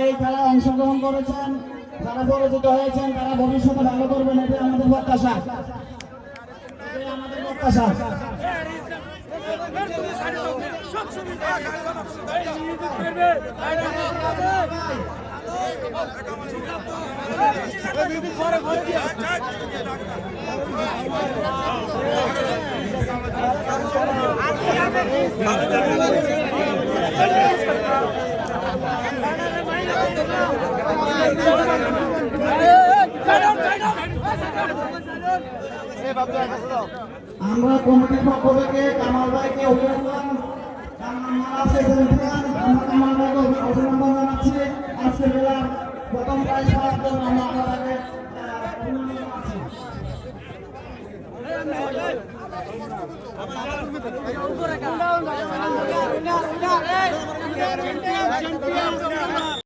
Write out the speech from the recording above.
এই খেলায় অংশগ্রহণ করেছেন, যারা পরিচিত হয়েছেন, তারা ভবিষ্যতে ভালো করবেন, এটাই আমাদের প্রত্যাশা। আমরা কমিটির পক্ষ থেকে কামাল ভাইকে অভিনন্দন, কামাল ভাইকে অভিনন্দন জানাচ্ছি। আজকে জেলার প্রথম প্রাইজ পাওয়ার জন্য আমরা আপনাদেরকে অভিনন্দন জানাচ্ছি।